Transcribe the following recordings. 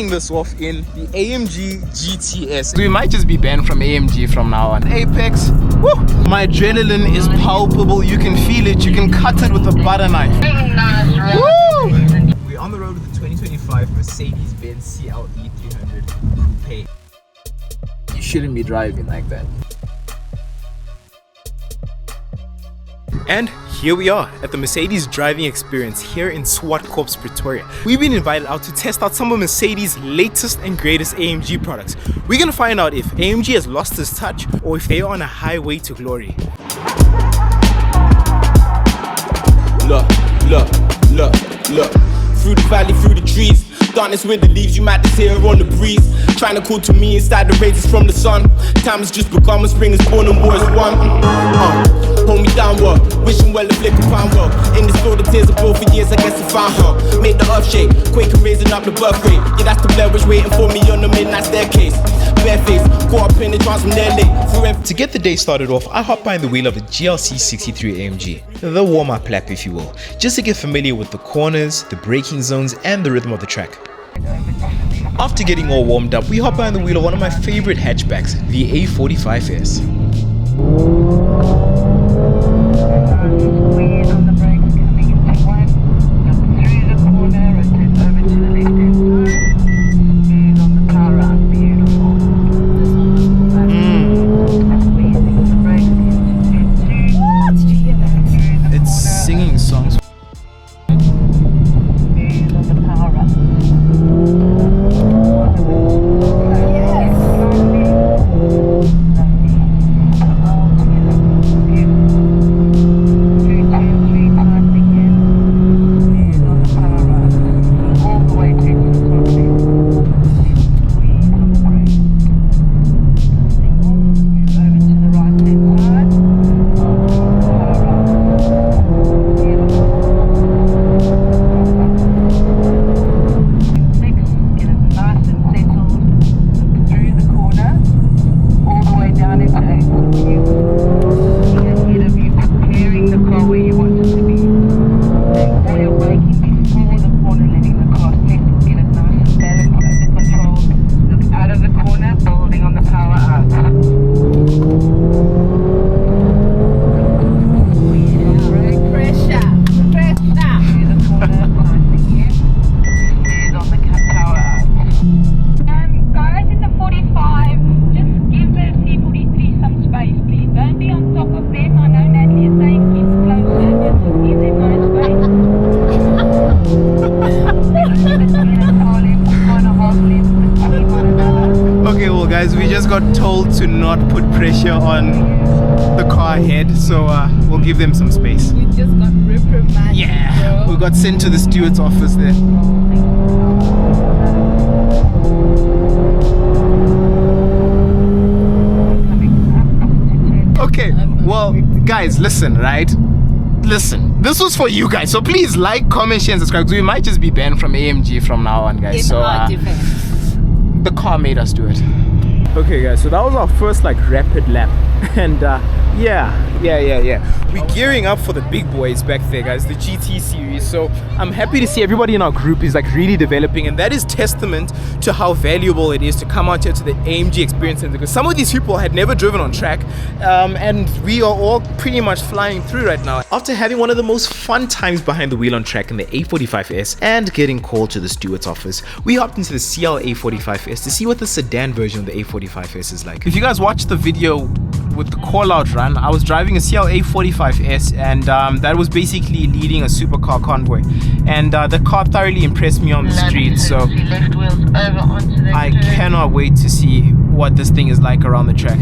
kicking this off in the AMG GTS. We might just be banned from AMG from now on. Apex, woo! My adrenaline is palpable. You can feel it. You can cut it with a butter knife. Woo! We're on the road with the 2025 Mercedes-Benz CLE300 Coupe. You shouldn't be driving like that. And here we are at the Mercedes driving experience here in Swartkorps, Pretoria. We've been invited out to test out some of Mercedes' latest and greatest AMG products. We're gonna find out if AMG has lost its touch or if they are on a highway to glory. Look, through the valley, through the trees. Darkness with the leaves, you might just hear on the breeze. Trying to cool to me inside the raises from the sun. Time has just begun, when spring is born and war is won. Hold me downward, wishing well if liquor pound well. In this field of tears of both for years, I guess I found her. Made the earth shake, quaking, raising up the birth rate. Yeah, that's the Blair Witch waiting for me on the midnight staircase. Bareface, caught up in the trance from their late. Forever. To get the day started off, I hopped behind the wheel of a GLC63 AMG. The warm-up lap, if you will. Just to get familiar with the corners, the braking zones, and the rhythm of the track. After getting all warmed up, we hop behind the wheel of one of my favorite hatchbacks, the A45 S. It's singing songs. Guys, we just got told to not put pressure on the car ahead, so we'll give them some space. We just got reprimanded. Yeah, bro. We got sent to the steward's office there. Okay, well, guys, listen, right? Listen, this was for you guys, so please like, comment, share, and subscribe, because we might just be banned from AMG from now on, guys. So the car made us do it. Okay guys, so that was our first like rapid lap, and yeah, we're gearing up for the big boys back there, guys, the GT series. So I'm happy to see everybody in our group is like really developing, and that is testament to how valuable it is to come out here to the AMG experience center, because some of these people had never driven on track, and we are all pretty much flying through right now. After having one of the most fun times behind the wheel on track in the A45 S and getting called to the steward's office, we hopped into the CLA45 S to see what the sedan version of the A45 S is like. If you guys watched the video with the call out run, I was driving a CLA45 S, and that was basically leading a supercar convoy, and the car thoroughly impressed me on the street, so I cannot wait to see what this thing is like around the track.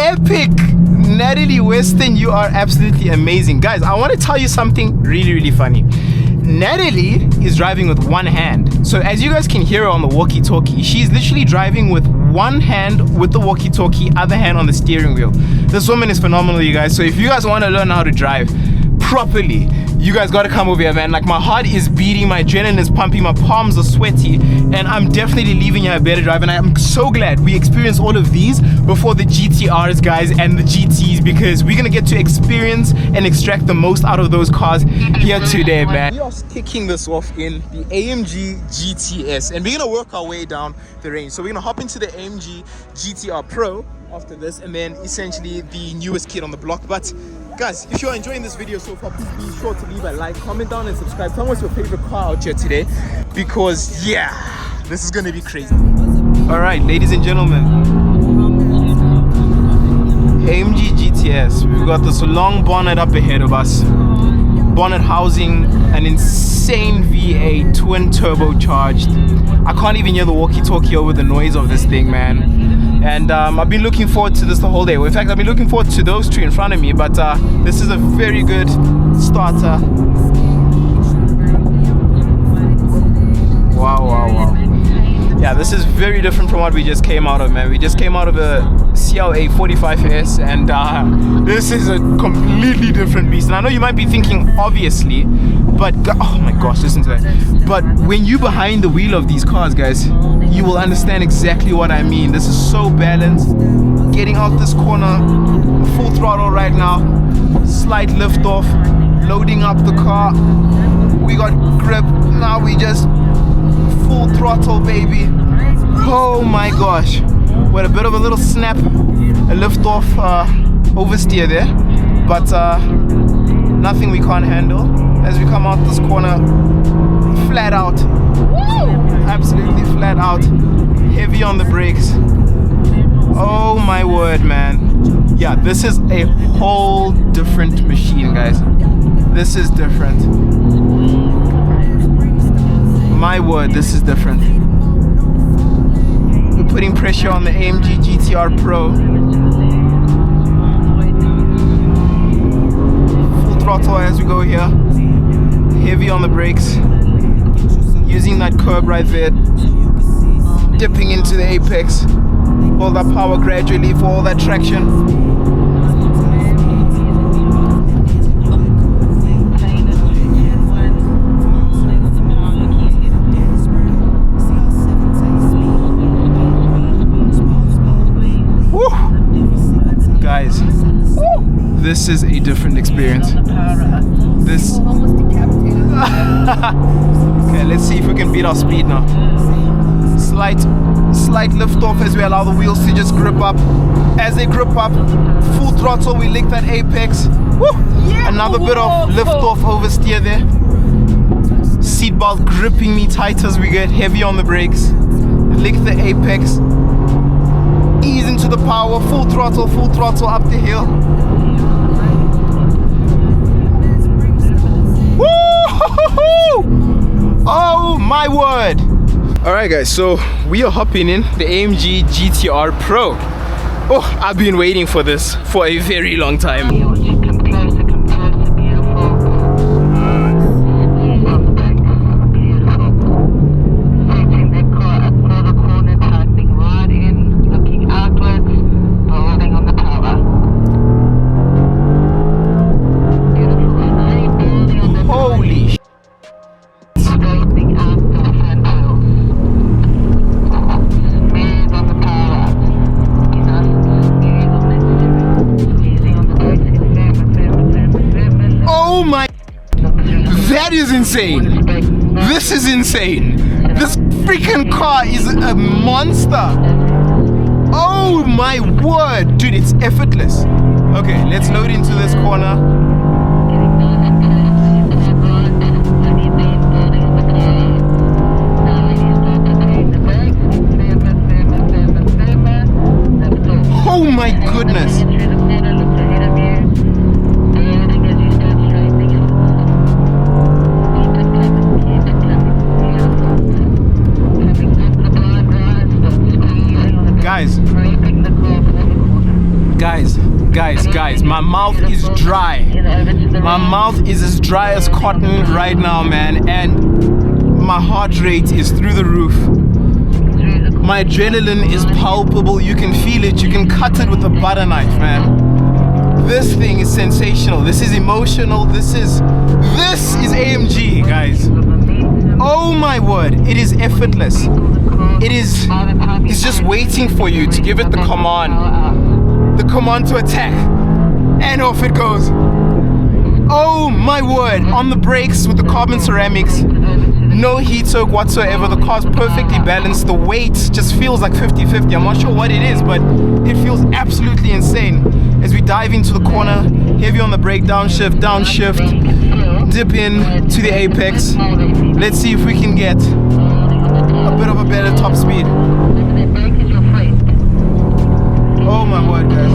epic. Natalie Weston, you are absolutely amazing. Guys, I want to tell you something really funny. Natalie is driving with one hand. So as you guys can hear her on the walkie-talkie, she's literally driving with one hand with the walkie-talkie, other hand on the steering wheel. This woman is phenomenal, you guys. So if you guys want to learn how to drive properly, you guys got to come over here, man. Like, my heart is beating, my adrenaline is pumping, my palms are sweaty, and I'm definitely leaving here a better drive. And I'm so glad we experienced all of these before the GTRs, guys, and the GTs, because we're gonna get to experience and extract the most out of those cars here today, man. We are kicking this off in the AMG GTS, and we're gonna work our way down the range. So we're gonna hop into the AMG GTR Pro after this, and then essentially the newest kid on the block. But guys, if you're enjoying this video so far, please be sure to leave a like, comment down, and subscribe. Tell me what's your favorite car out here today, because yeah, this is gonna be crazy. All right, ladies and gentlemen, AMG GTS. We've got this long bonnet up ahead of us. Bonnet housing an insane V8 twin turbocharged. I can't even hear the walkie-talkie over the noise of this thing, man. And I've been looking forward to this the whole day. Well, in fact, I've been looking forward to those two in front of me, but this is a very good starter. Wow. Yeah, this is very different from what we just came out of, man. We just came out of a CLA45 S, and this is a completely different beast. And I know you might be thinking, obviously, but oh my gosh, listen to that. But when you're behind the wheel of these cars, guys, you will understand exactly what I mean. This is so balanced. Getting out this corner, full throttle right now, slight lift off, loading up the car. We got grip, now we just full throttle, baby. Oh my gosh. With a bit of a little snap, a lift off, oversteer there, but nothing we can't handle as we come out this corner. Flat out. Absolutely flat out. Heavy on the brakes. Oh my word, man. Yeah, this is a whole different machine, guys. This is different. My word, this is different. We're putting pressure on the AMG GTR Pro. Full throttle as we go here. Heavy on the brakes. Using that curb right there. Dipping into the apex. All that power gradually for all that traction. Guys, this is a different experience. This. Okay, let's see if we can beat our speed now. Slight lift off as we allow the wheels to just grip up. As they grip up, full throttle, we lick that apex. Woo! Yeah, another bit of lift off oversteer there. Seatbelt gripping me tight as we get heavy on the brakes. Lick the apex. Ease into the power, full throttle up the hill. Woo-hoo-hoo-hoo! Oh my word! Alright guys, so we are hopping in the AMG GTR Pro. Oh, I've been waiting for this for a very long time. That is insane. This is insane. This freaking car is a monster. Oh my word. Dude, it's effortless. Okay, let's load into this corner. Oh my goodness. Guys, my mouth is dry. My mouth is as dry as cotton right now, man, and my heart rate is through the roof. My adrenaline is palpable. You can feel it. You can cut it with a butter knife, man. This thing is sensational. This is emotional. This is AMG, guys. Oh my word, it is effortless. It's just waiting for you to give it the command to attack, and off it goes. Oh my word, on the brakes with the carbon ceramics, no heat soak whatsoever. The car's perfectly balanced. The weight just feels like 50-50. I'm not sure what it is, but it feels absolutely insane. As we dive into the corner, heavy on the brake, downshift, dip in to the apex. Let's see if we can get a bit of a better top speed. Oh my word, guys.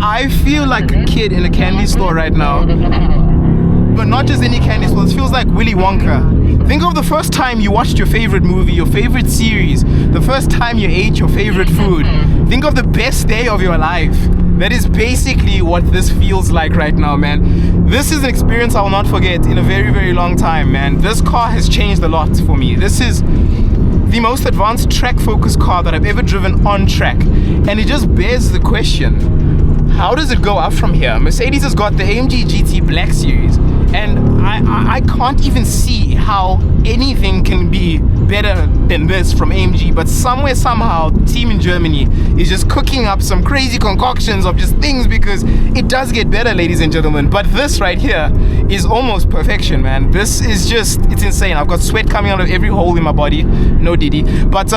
I feel like a kid in a candy store right now, but not just any candy store. It feels like Willy Wonka. Think of the first time you watched your favorite movie, your favorite series, the first time you ate your favorite food. Think of the best day of your life. That is basically what this feels like right now, man. This is an experience I will not forget in a very, very long time, man. This car has changed a lot for me. This is the most advanced track-focused car that I've ever driven on track, and it just bears the question, how does it go up from here? Mercedes has got the AMG GT Black Series, and I can't even see how anything can be better than this from AMG, but somewhere, somehow, the team in Germany is just cooking up some crazy concoctions of just things, because it does get better, ladies and gentlemen. But this right here is almost perfection, man. This is just, it's insane. I've got sweat coming out of every hole in my body. No Diddy. But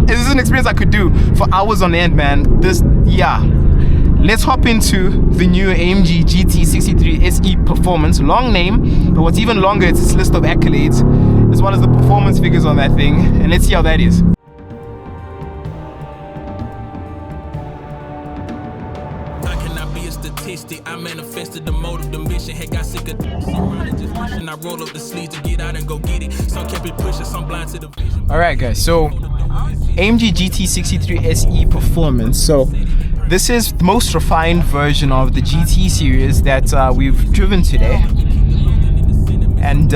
this is an experience I could do for hours on end, man. Yeah. Let's hop into the new AMG GT63 SE Performance. Long name, but what's even longer is its list of accolades, as well as the performance figures on that thing. And let's see how that is. I manifested the motive, the mission, had got sick of just pushing. I roll up the sleeves to get out and go get it. Some kept it pushing, some blind to the vision. Alright guys, so AMG GT63 SE Performance. So this is the most refined version of the GT series that we've driven today. And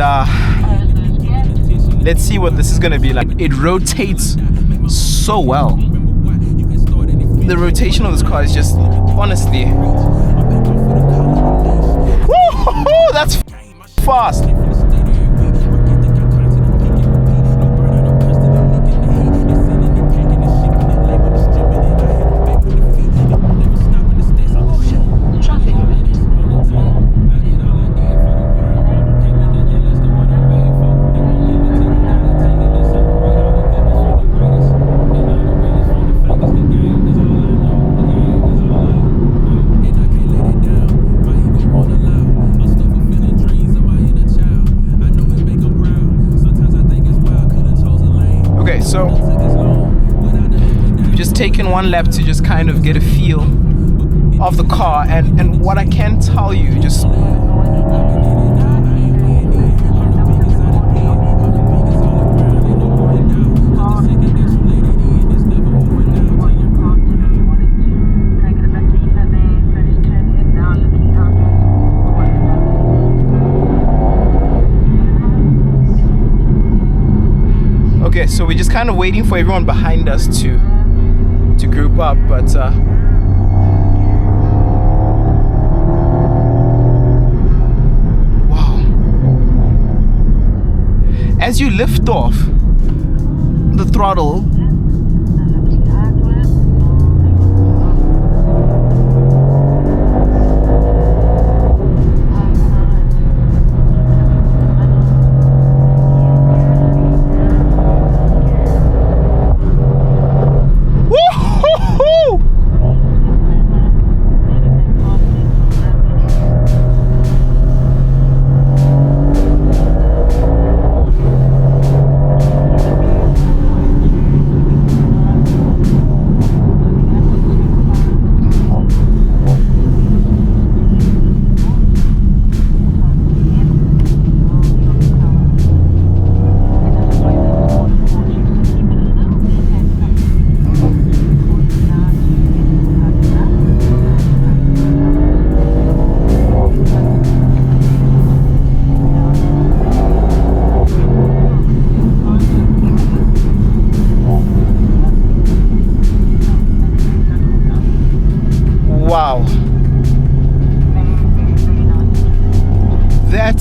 let's see what this is gonna be like. It rotates so well. The rotation of this car is just, honestly, woo-hoo-hoo, that's fast. So we've just taken one lap to just kind of get a feel of the car, and what I can tell you, just okay, so we're just kind of waiting for everyone behind us to group up, but wow. As you lift off the throttle, that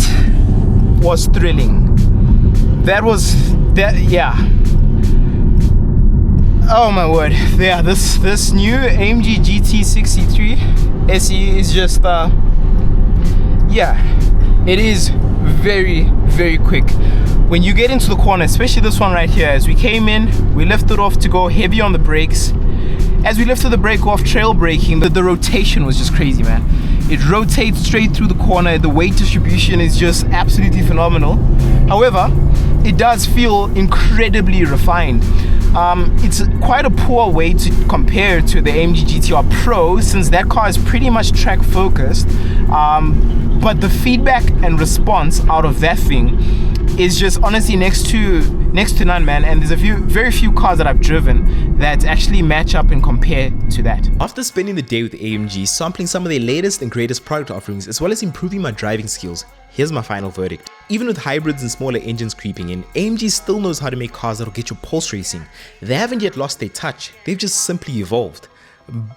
was thrilling. Yeah. Oh my word. Yeah, this new AMG GT63 SE is just yeah, it is very quick. When you get into the corner, especially this one right here, as we came in, we lifted off to go heavy on the brakes. As we lifted the brake off, trail braking, the rotation was just crazy, man. It rotates straight through the corner. The weight distribution is just absolutely phenomenal. However, it does feel incredibly refined. It's quite a poor way to compare to the AMG GTR Pro, since that car is pretty much track focused. But the feedback and response out of that thing is just honestly next to none, man. And there's very few cars that I've driven that actually match up and compare to that. After spending the day with AMG, sampling some of their latest and greatest product offerings, as well as improving my driving skills, here's my final verdict. Even with hybrids and smaller engines creeping in, AMG still knows how to make cars that'll get your pulse racing. They haven't yet lost their touch, they've just simply evolved.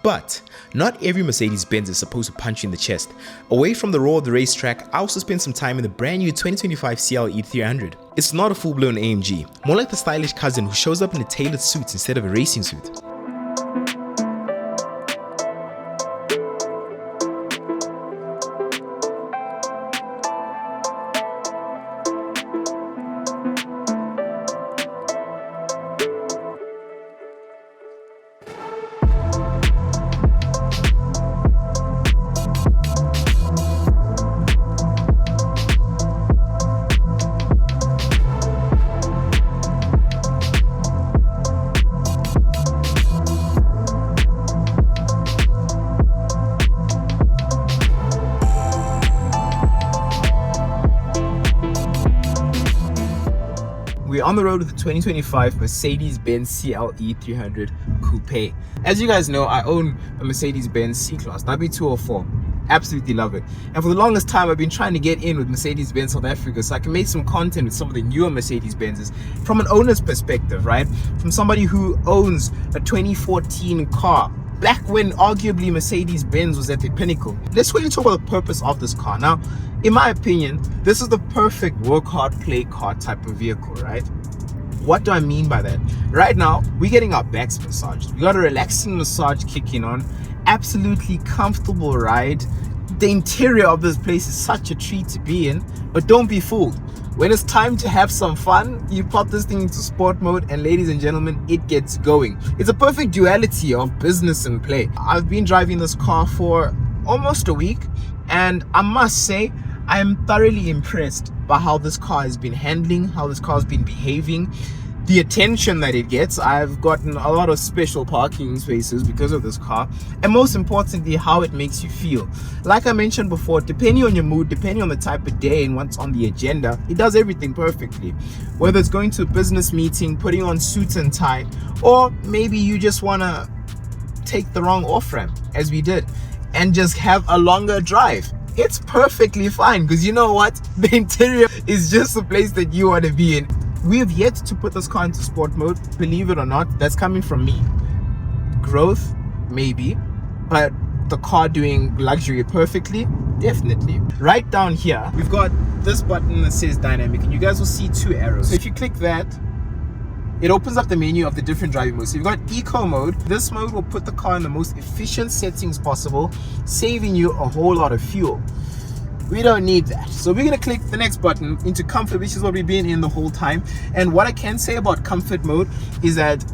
But not every Mercedes-Benz is supposed to punch you in the chest. Away from the roar of the racetrack, I also spent some time in the brand new 2025 CLE300. It's not a full-blown AMG, more like the stylish cousin who shows up in a tailored suit instead of a racing suit. We're on the road with the 2025 Mercedes-Benz CLE300 Coupe. As you guys know, I own a Mercedes-Benz C-Class W204. Absolutely love it. And for the longest time, I've been trying to get in with Mercedes-Benz South Africa so I can make some content with some of the newer Mercedes-Benzes from an owner's perspective, right? From somebody who owns a 2014 car, back when arguably Mercedes-Benz was at the pinnacle. Let's really talk about the purpose of this car. Now, in my opinion, this is the perfect work hard, play car type of vehicle, right? What do I mean by that? Right now, we're getting our backs massaged. We got a relaxing massage kicking on. Absolutely comfortable ride. The interior of this place is such a treat to be in, but don't be fooled. When it's time to have some fun, you pop this thing into sport mode and ladies and gentlemen, it gets going. It's a perfect duality of business and play. I've been driving this car for almost a week and I must say, I am thoroughly impressed by how this car has been handling, how this car has been behaving, the attention that it gets. I've gotten a lot of special parking spaces because of this car, and most importantly, how it makes you feel. Like I mentioned before, depending on your mood, depending on the type of day and what's on the agenda, it does everything perfectly. Whether it's going to a business meeting, putting on suits and tie, or maybe you just want to take the wrong off-ramp, as we did, and just have a longer drive. It's perfectly fine, because you know what? The interior is just the place that you want to be in. We have yet to put this car into sport mode, believe it or not. That's coming from me. Growth, maybe, but the car doing luxury perfectly, definitely. Right down here, we've got this button that says dynamic, and you guys will see two arrows. So if you click that, it opens up the menu of the different driving modes. So you've got eco mode. This mode will put the car in the most efficient settings possible, saving you a whole lot of fuel. We don't need that. So we're gonna click the next button into comfort, which is what we've been in the whole time. And what I can say about comfort mode is that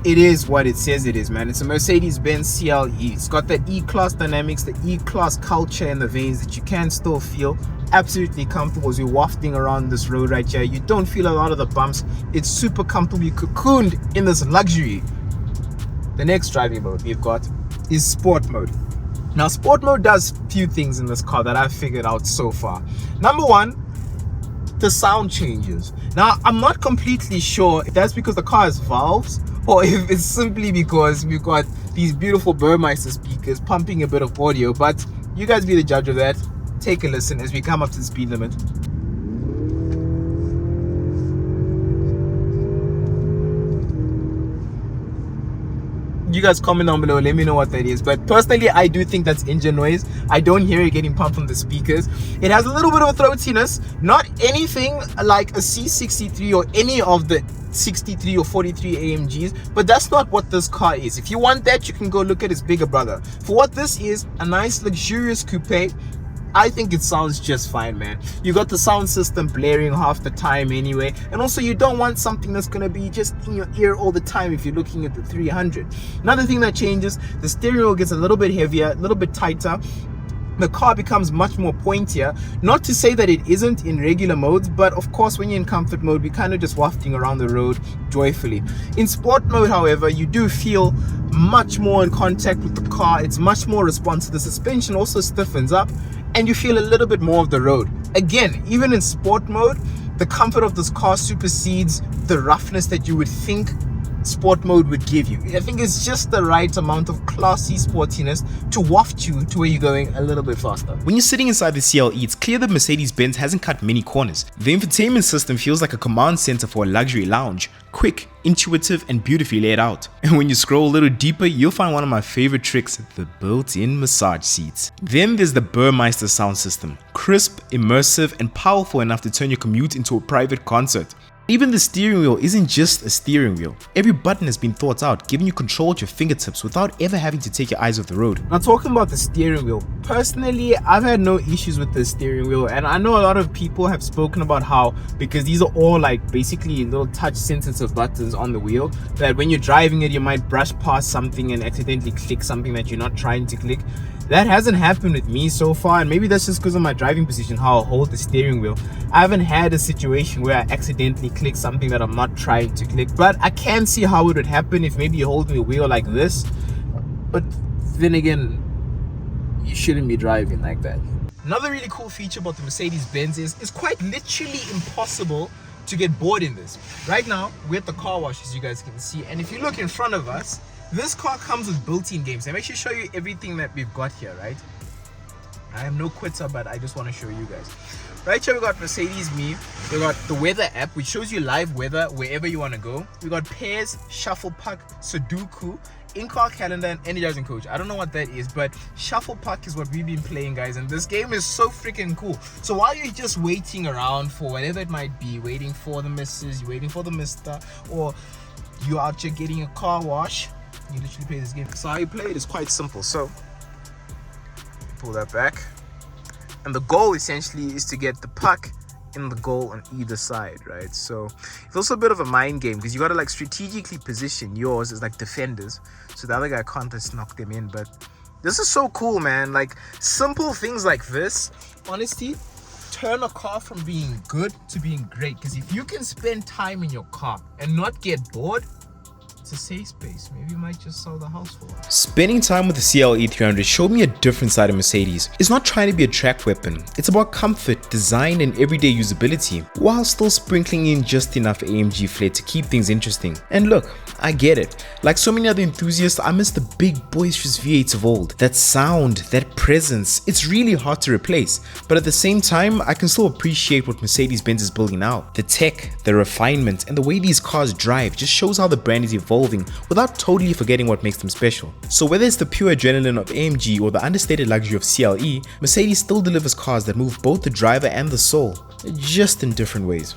it is what it says it is, man. It's a Mercedes-Benz CLE. It's got the E-Class dynamics, the E-Class culture in the veins that you can still feel. Absolutely comfortable as you're wafting around this road right here. You don't feel a lot of the bumps. It's super comfortable. You're cocooned in this luxury. The next driving mode we've got is sport mode. Now, sport mode does a few things in this car that I've figured out so far. Number one, the sound changes. Now, I'm not completely sure if that's because the car has valves or if it's simply because we've got these beautiful Burmeister speakers pumping a bit of audio, but you guys be the judge of that. Take a listen as we come up to the speed limit. You guys comment down below, let me know what that is. But personally, I do think that's engine noise. I don't hear it getting pumped from the speakers. It has a little bit of a throatiness, not anything like a C63 or any of the 63 or 43 AMGs, but that's not what this car is. If you want that, you can go look at its bigger brother. For what this is, a nice luxurious coupe, I think it sounds just fine, man. You got the sound system blaring half the time anyway, and also you don't want something that's gonna be just in your ear all the time if you're looking at the 300. Another thing that changes, the steering wheel gets a little bit heavier, a little bit tighter. The car becomes much more pointier. Not to say that it isn't in regular modes, but of course when you're in comfort mode, we're kind of just wafting around the road joyfully. In sport mode, however, you do feel much more in contact with the car. It's much more responsive. The suspension also stiffens up and you feel a little bit more of the road. Again, even in sport mode, the comfort of this car supersedes the roughness that you would think sport mode would give you. I think it's just the right amount of classy sportiness to waft you to where you're going a little bit faster. When you're sitting inside the CLE, it's clear that Mercedes-Benz hasn't cut many corners. The infotainment system feels like a command center for a luxury lounge, quick, intuitive, and beautifully laid out. And when you scroll a little deeper, you'll find one of my favorite tricks, the built-in massage seats. Then there's the Burmeister sound system, crisp, immersive, and powerful enough to turn your commute into a private concert. Even the steering wheel isn't just a steering wheel. Every button has been thought out, giving you control at your fingertips without ever having to take your eyes off the road. Now, talking about the steering wheel, personally, I've had no issues with the steering wheel, and I know a lot of people have spoken about how, because these are all like basically little touch sensitive buttons on the wheel, that when you're driving it, you might brush past something and accidentally click something that you're not trying to click. That hasn't happened with me so far, and maybe that's just because of my driving position, how I hold the steering wheel. I haven't had a situation where I accidentally click something that I'm not trying to click, but I can see how it would happen if maybe you're holding the wheel like this. But then again, you shouldn't be driving like that. Another really cool feature about the Mercedes-Benz is it's quite literally impossible to get bored in this. Right now, we're at the car wash, as you guys can see, and if you look in front of us, this car comes with built-in games. I'm actually show you everything that we've got here, right? I am no quitter, but I just want to show you guys. Right here we got Mercedes Me. We got the weather app, which shows you live weather wherever you want to go. We got Pairs, Shuffle Puck, Sudoku, in-car calendar, and energizing coach. I don't know what that is, but Shuffle Puck is what we've been playing, guys, and this game is so freaking cool. So while you're just waiting around for whatever it might be, waiting for the missus, you're waiting for the mister, or you're out here getting a car wash, you literally play this game. So how you play it is quite simple. So pull that back, and the goal essentially is to get the puck in the goal on either side, right? So it's also a bit of a mind game because you got to like strategically position yours as like defenders, so the other guy can't just knock them in. But this is so cool, man. Like simple things like this, honestly, turn a car from being good to being great. Because if you can spend time in your car and not get bored, it's a safe space. Maybe you might just sell the house for it. Spending time with the CLE300 showed me a different side of Mercedes. It's not trying to be a track weapon. It's about comfort, design, and everyday usability, while still sprinkling in just enough AMG flair to keep things interesting. And look, I get it. Like so many other enthusiasts, I miss the big boisterous V8s of old. That sound, that presence, it's really hard to replace. But at the same time, I can still appreciate what Mercedes-Benz is building now. The tech, the refinement, and the way these cars drive just shows how the brand is evolving without totally forgetting what makes them special. So whether it's the pure adrenaline of AMG or the understated luxury of CLE, Mercedes still delivers cars that move both the driver and the soul, just in different ways.